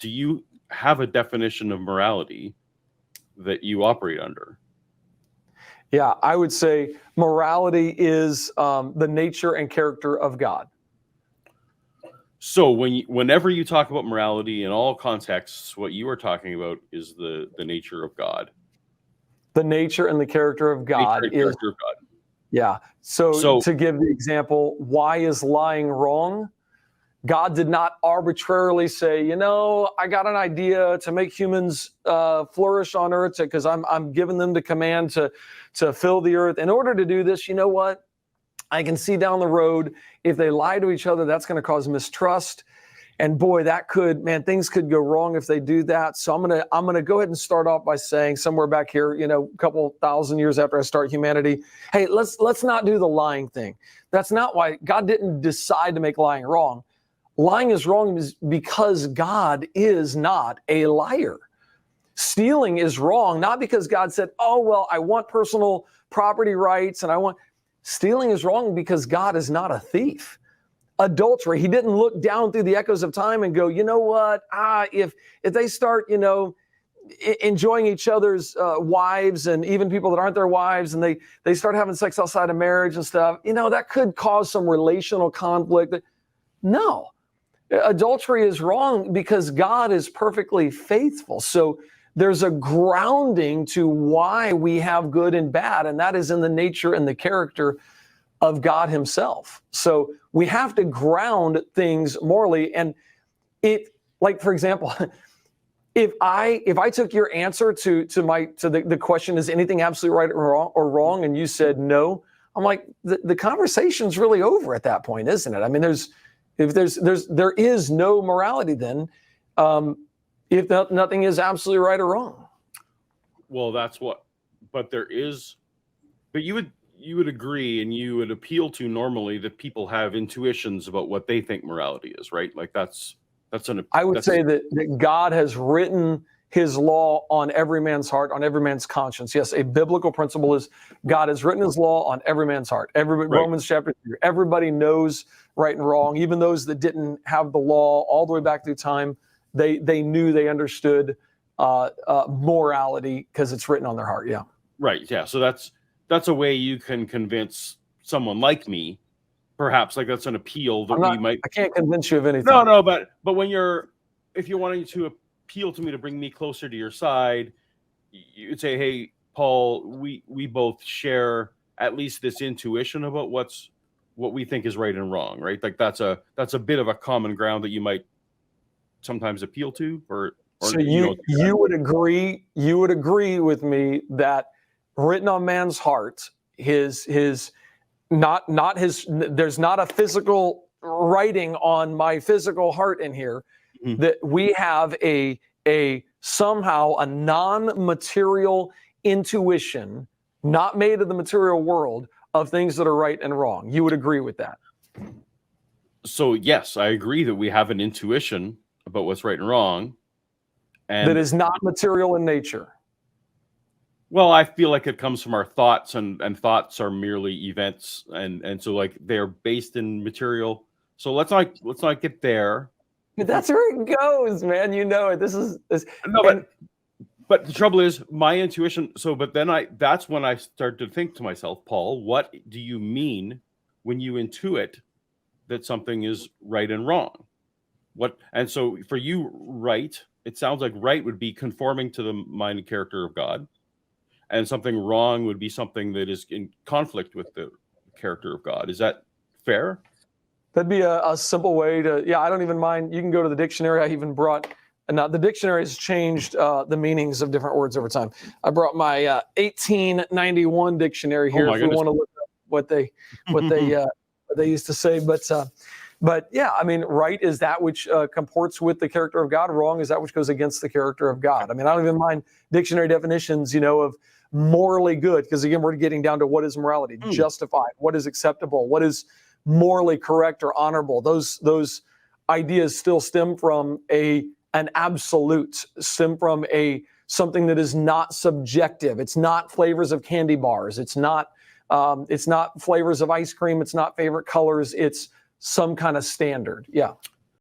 do you have a definition of morality that you operate under? Yeah, I would say morality is the nature and character of God. So whenever you talk about morality in all contexts, what you are talking about is the nature of God. The nature and the character of God is. Character of God. Yeah. So to give the example, why is lying wrong? God did not arbitrarily say, I got an idea to make humans flourish on earth because I'm giving them the command to fill the earth. In order to do this, you know what? I can see down the road, if they lie to each other, that's going to cause mistrust. And boy, things could go wrong if they do that. So I'm gonna go ahead and start off by saying somewhere back here, a couple thousand years after I start humanity, hey, let's not do the lying thing. That's not why God didn't decide to make lying wrong. Lying is wrong because God is not a liar. Stealing is wrong, not because God said, oh, well, I want personal property rights and stealing is wrong because God is not a thief. Adultery, he didn't look down through the echoes of time and go, you know what, if they start, enjoying each other's wives and even people that aren't their wives and they start having sex outside of marriage and stuff, that could cause some relational conflict. No. Adultery is wrong because God is perfectly faithful. So there's a grounding to why we have good and bad, and that is in the nature and the character of God himself. So we have to ground things morally. And for example, if I took your answer to the question, is anything absolutely right or wrong, and you said no, I'm like, the conversation's really over at that point, isn't it? I mean, there is no morality then, if nothing is absolutely right or wrong. Well, but you would agree and you would appeal to normally that people have intuitions about what they think morality is, right? Like I would say that God has written his law on every man's heart, on every man's conscience. Yes, a biblical principle is God has written his law on every man's heart. Right. Romans chapter 3, everybody knows right and wrong. Even those that didn't have the law all the way back through time, they knew, they understood morality because it's written on their heart. Yeah. Right. Yeah. So that's a way you can convince someone like me, perhaps, like that's an appeal that I can't convince you of anything. No, but if you're wanting to appeal to me to bring me closer to your side, you'd say, hey, Paul, we both share at least this intuition about what we think is right and wrong, right? Like that's a bit of a common ground that you might sometimes appeal to, or so you would agree with me that written on man's heart, there's not a physical writing on my physical heart in here, that we have a somehow a non-material intuition, not made of the material world, of things that are right and wrong. You would agree with that? So yes, I agree that we have an intuition about what's right and wrong, and that is not material in nature. Well, I feel like it comes from our thoughts, and thoughts are merely events, and so like they're based in material. So let's not get there. But that's where it goes, man. You know it. But the trouble is my intuition. So, but then that's when I start to think to myself, Paul, what do you mean when you intuit that something is right and wrong? And so for you, right, it sounds like right would be conforming to the mind and character of God. And something wrong would be something that is in conflict with the character of God. Is that fair? That'd be a simple way to, I don't even mind. You can go to the dictionary. I even brought, the dictionary has changed the meanings of different words over time. I brought my 1891 dictionary here if we want to look up what they used to say. But yeah, I mean, right is that which comports with the character of God. Wrong is that which goes against the character of God. I mean, I don't even mind dictionary definitions, of morally good, because again, we're getting down to what is morality, justified, what is acceptable, what is morally correct or honorable. Those ideas still stem from an absolute, stem from something that is not subjective. It's not flavors of candy bars. It's not flavors of ice cream. It's not favorite colors. It's some kind of standard. Yeah.